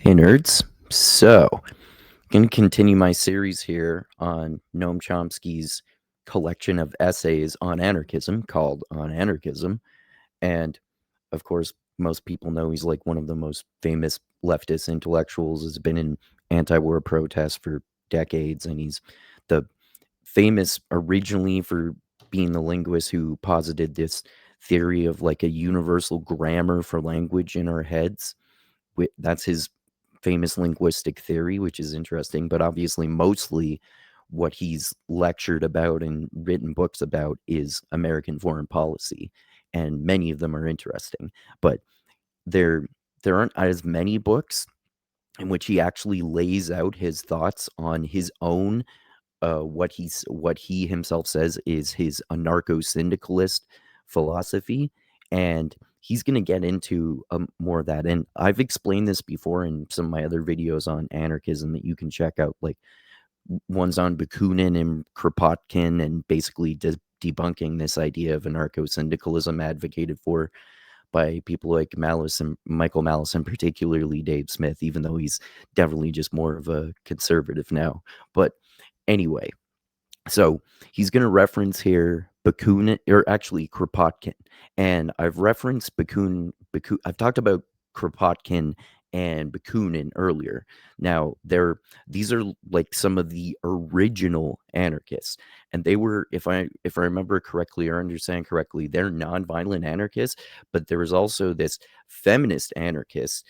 Hey nerds. So, going to continue my series here on Noam Chomsky's collection of essays on anarchism called On Anarchism. And of course, most people know he's like one of the most famous leftist intellectuals, has been in anti-war protests for decades, and he's the famous originally for being the linguist who posited this theory of like a universal grammar for language in our heads. That's his famous linguistic theory, which is interesting, but obviously mostly what he's lectured about and written books about is American foreign policy, and many of them are interesting, but there there aren't as many books in which he actually lays out his thoughts on his own what he himself says is his anarcho-syndicalist philosophy, and he's going to get into more of that. And I've explained this before in some of my other videos on anarchism that you can check out, like ones on Bakunin and Kropotkin, and basically debunking this idea of anarcho-syndicalism advocated for by people like Malice and Michael Malice, and particularly Dave Smith, even though he's definitely just more of a conservative now. But anyway, so he's going to reference here Bakunin, or actually Kropotkin, and I've referenced I've talked about Kropotkin and Bakunin earlier. Now, these are like some of the original anarchists, and they were, if I remember correctly or understand correctly, they're nonviolent anarchists. But there was also this feminist anarchist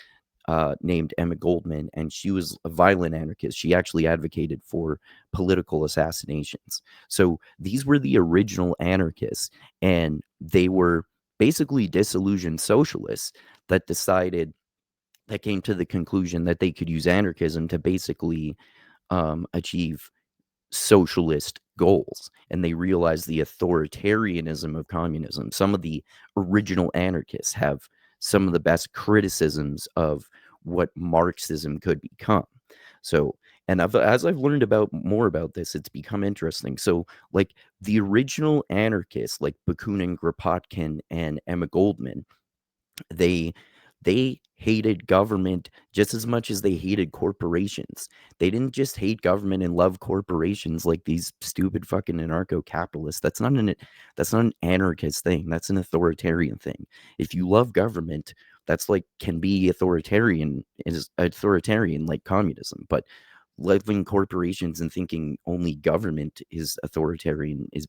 named Emma Goldman, and she was a violent anarchist. She actually advocated for political assassinations. So these were the original anarchists, and they were basically disillusioned socialists that came to the conclusion that they could use anarchism to basically achieve socialist goals, and they realized the authoritarianism of communism. Some of the original anarchists have some of the best criticisms of what Marxism could become. So, and as I've learned about more about this, it's become interesting. So, like the original anarchists, like Bakunin, Kropotkin, and Emma Goldman, they they hated government just as much as they hated corporations. They didn't just hate government and love corporations like these stupid fucking anarcho-capitalists. That's not an anarchist thing. That's an authoritarian thing. If you love government, that's like can be authoritarian like communism, but loving corporations and thinking only government is authoritarian is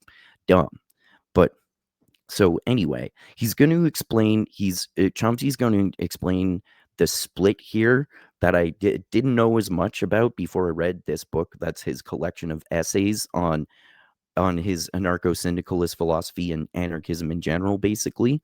dumb. But so anyway, he's going to explain. Chomsky's going to explain the split here that I didn't know as much about before I read this book. That's his collection of essays on his anarcho-syndicalist philosophy and anarchism in general, basically.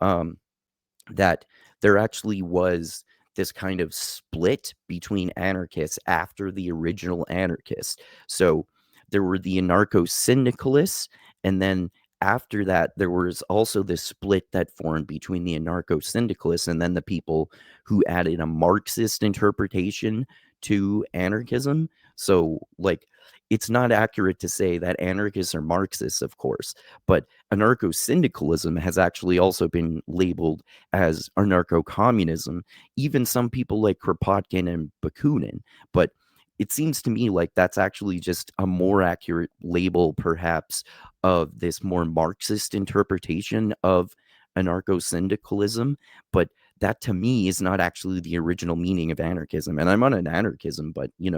That there actually was this kind of split between anarchists after the original anarchists. So there were the anarcho-syndicalists, and then after that, there was also this split that formed between the anarcho-syndicalists and then the people who added a Marxist interpretation to anarchism. So, like, it's not accurate to say that anarchists are Marxists, of course, but anarcho-syndicalism has actually also been labeled as anarcho-communism, even some people like Kropotkin and Bakunin. But it seems to me like that's actually just a more accurate label, perhaps, of this more Marxist interpretation of anarcho-syndicalism. But that to me is not actually the original meaning of anarchism. And I'm on an anarchism, but in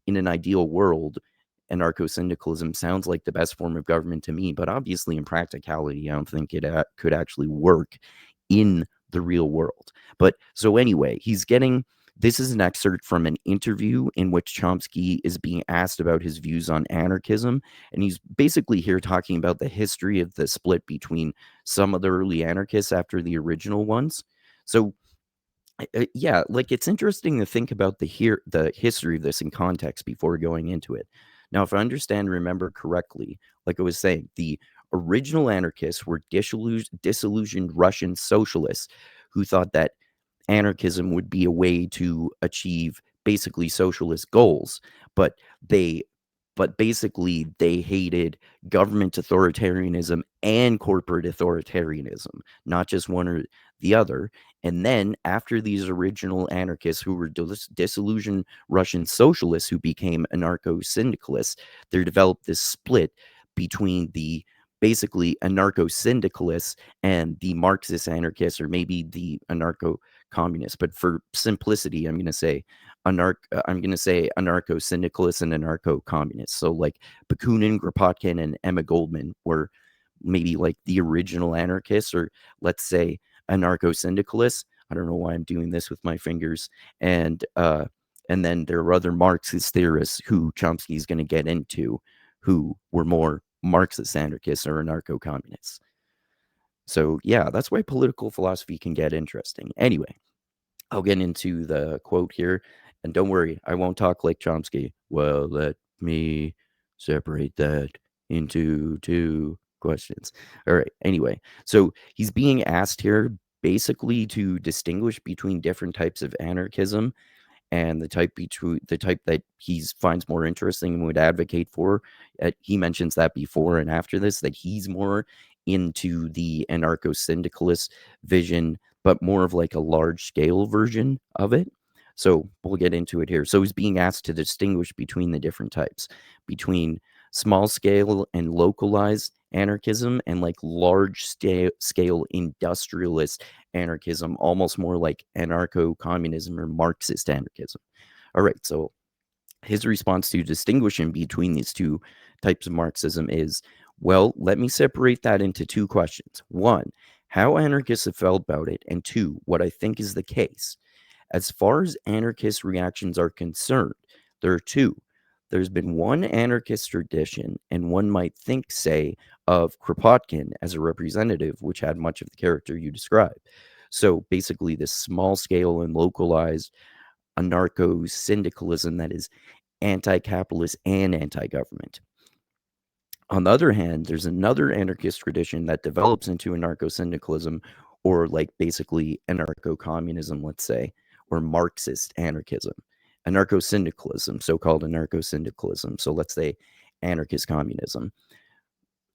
an ideal world, anarcho-syndicalism sounds like the best form of government to me. But obviously, in practicality, I don't think it could actually work in the real world. But so anyway, this is an excerpt from an interview in which Chomsky is being asked about his views on anarchism. And he's basically here talking about the history of the split between some of the early anarchists after the original ones. So, yeah, like it's interesting to think about the history of this in context before going into it. Now, if I understand and remember correctly, like I was saying, the original anarchists were disillusioned Russian socialists who thought that anarchism would be a way to achieve basically socialist goals, but basically they hated government authoritarianism and corporate authoritarianism, not just one or the other. And then after these original anarchists who were disillusioned Russian socialists who became anarcho-syndicalists, there developed this split between the basically anarcho-syndicalists and the Marxist anarchists, or maybe the anarcho-communists. But for simplicity, I'm going to say anarcho-syndicalists and anarcho-communists. So like Bakunin, Kropotkin, and Emma Goldman were maybe like the original anarchists, or let's say anarcho-syndicalists. I don't know why I'm doing this with my fingers. And then there are other Marxist theorists who Chomsky is going to get into, who were more Marxist anarchists or anarcho-communists. So yeah, that's why political philosophy can get interesting. Anyway, I'll get into the quote here, and don't worry, I won't talk like Chomsky. Well, let me separate that into two questions. All right, anyway, so he's being asked here basically to distinguish between different types of anarchism, and the type that he finds more interesting and would advocate for. He mentions that before and after this, that he's more into the anarcho-syndicalist vision, but more of like a large scale version of it. So we'll get into it here. So he's being asked to distinguish between the different types, between small scale and localized anarchism and like large scale industrialist anarchism, almost more like anarcho-communism or Marxist anarchism. All right, so his response to distinguishing between these two types of Marxism is, well, let me separate that into two questions. One, how anarchists have felt about it, and two, what I think is the case. As far as anarchist reactions are concerned, there are two. There's been one anarchist tradition, and one might think, say, of Kropotkin as a representative, which had much of the character you described. So basically, this small scale and localized anarcho syndicalism that is anti capitalist and anti government. On the other hand, there's another anarchist tradition that develops into anarcho syndicalism, or like basically anarcho communism, let's say, or Marxist anarchism. Anarcho syndicalism, so called anarcho syndicalism. So let's say anarchist communism,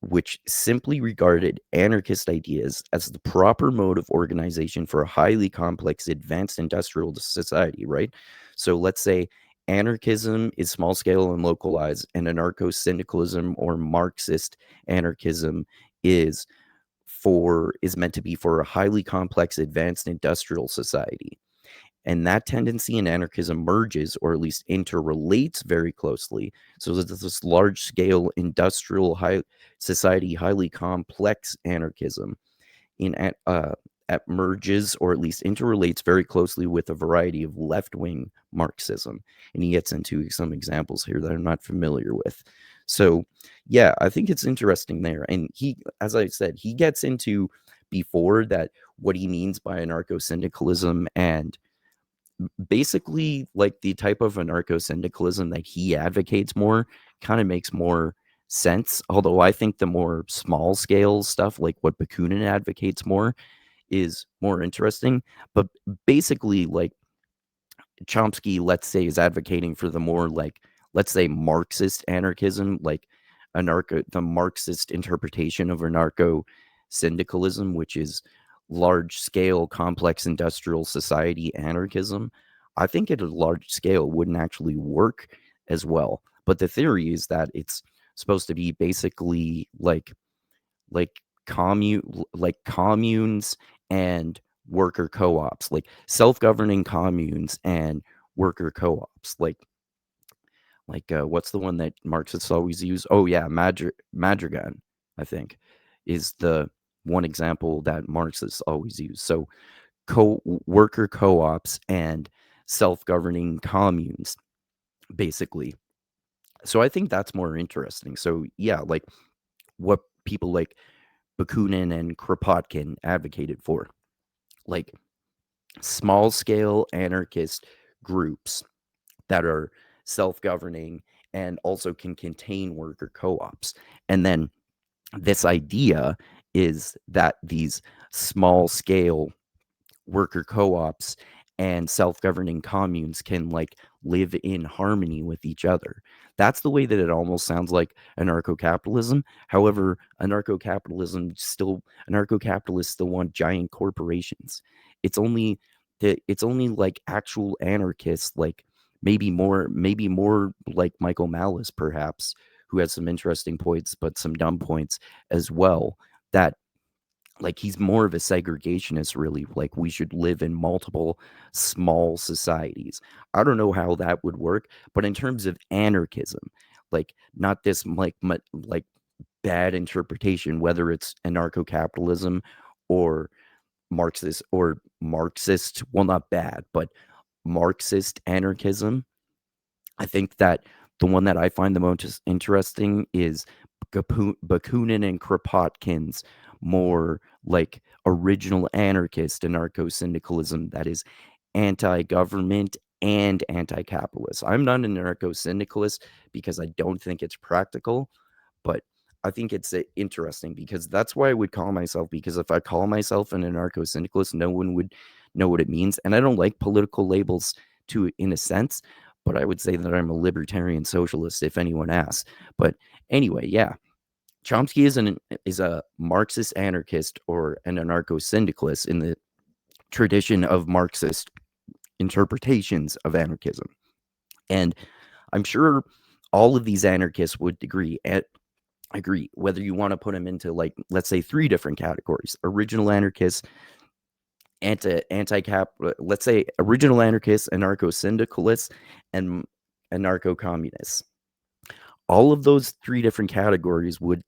which simply regarded anarchist ideas as the proper mode of organization for a highly complex, advanced industrial society, right? So let's say anarchism is small scale and localized, and anarcho syndicalism or Marxist anarchism is meant to be for a highly complex, advanced industrial society. And that tendency in anarchism merges, or at least interrelates very closely. So there's this large scale industrial society, highly complex anarchism at merges, or at least interrelates very closely with a variety of left-wing Marxism. And he gets into some examples here that I'm not familiar with. So yeah, I think it's interesting there. And he, as I said, he gets into before that what he means by anarcho-syndicalism, and basically like the type of anarcho-syndicalism that he advocates more kind of makes more sense. Although I think the more small scale stuff, like what Bakunin advocates more, is more interesting. But basically, like Chomsky, let's say, is advocating for the more like, let's say, Marxist anarchism, like the Marxist interpretation of anarcho syndicalism, which is large scale, complex industrial society anarchism. I think at a large scale wouldn't actually work as well. But the theory is that it's supposed to be basically like communes and worker co-ops, like self-governing communes and worker co-ops, what's the one that Marxists always use? Oh yeah, Madrigan, I think, is the one example that Marxists always use. So worker co-ops and self-governing communes, basically. So I think that's more interesting. So yeah, like what people like Bakunin and Kropotkin advocated for, like small scale anarchist groups that are self-governing and also can contain worker co-ops. And then this idea is that these small scale worker co-ops and self-governing communes can like live in harmony with each other. That's the way that it almost sounds like anarcho-capitalism. However, anarcho-capitalists still want giant corporations. It's only it's only like actual anarchists, like maybe more like Michael Malice perhaps, who has some interesting points but some dumb points as well, that like he's more of a segregationist, really. Like we should live in multiple small societies. I don't know how that would work, but in terms of anarchism, like not this like bad interpretation, whether it's anarcho-capitalism or Marxist, well, not bad, but Marxist anarchism. I think that the one that I find the most interesting is Bakunin and Kropotkin's more like original anarchist anarcho-syndicalism that is anti-government and anti-capitalist. I'm not an anarcho-syndicalist because I don't think it's practical, but I think it's interesting because that's why I would call myself, because if I call myself an anarcho-syndicalist, no one would know what it means. And I don't like political labels to in a sense, but I would say that I'm a libertarian socialist if anyone asks. But anyway, yeah, Chomsky is a Marxist anarchist or an anarcho-syndicalist in the tradition of Marxist interpretations of anarchism. And I'm sure all of these anarchists would agree, whether you want to put them into, like, let's say 3 different categories: original anarchists, anti-cap let's say original anarchists, anarcho-syndicalists, and anarcho-communists. All of those 3 different categories would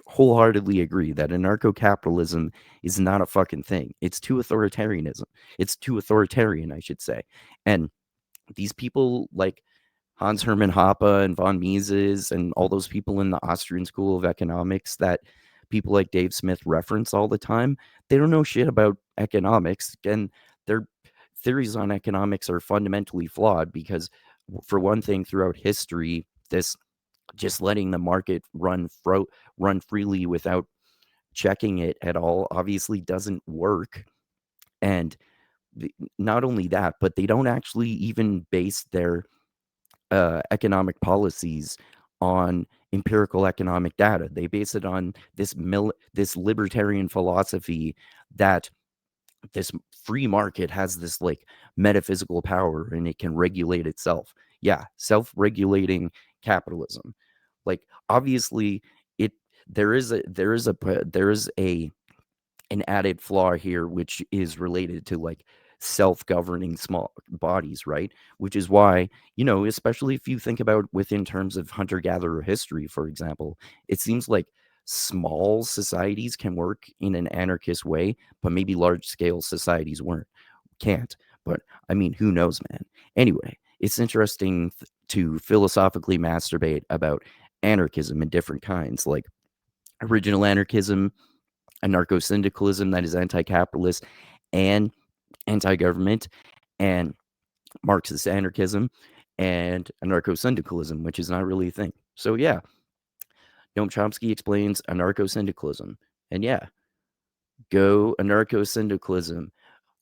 wholeheartedly agree that anarcho-capitalism is not a fucking thing. It's too authoritarianism. It's too authoritarian, I should say. And these people like Hans Hermann Hoppe and von Mises and all those people in the Austrian School of Economics that people like Dave Smith reference all the time, they don't know shit about economics, and their theories on economics are fundamentally flawed because, for one thing, throughout history, this just letting the market run freely without checking it at all obviously doesn't work. And not only that, but they don't actually even base their economic policies on empirical economic data. They base it on this libertarian philosophy that this free market has this like metaphysical power and it can regulate itself. Yeah, self-regulating capitalism. Like obviously it there is a an added flaw here, which is related to like self-governing small bodies, right? Which is why, especially if you think about within terms of hunter-gatherer history, for example, it seems like small societies can work in an anarchist way, but maybe large-scale societies can't. But I mean, who knows, man? Anyway, it's interesting to philosophically masturbate about anarchism in different kinds, like original anarchism, anarcho-syndicalism that is anti-capitalist and anti-government, and Marxist anarchism, and anarcho-syndicalism, which is not really a thing. So yeah, Noam Chomsky explains anarcho-syndicalism. And yeah, go anarcho-syndicalism.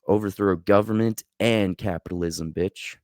Overthrow government and capitalism, bitch.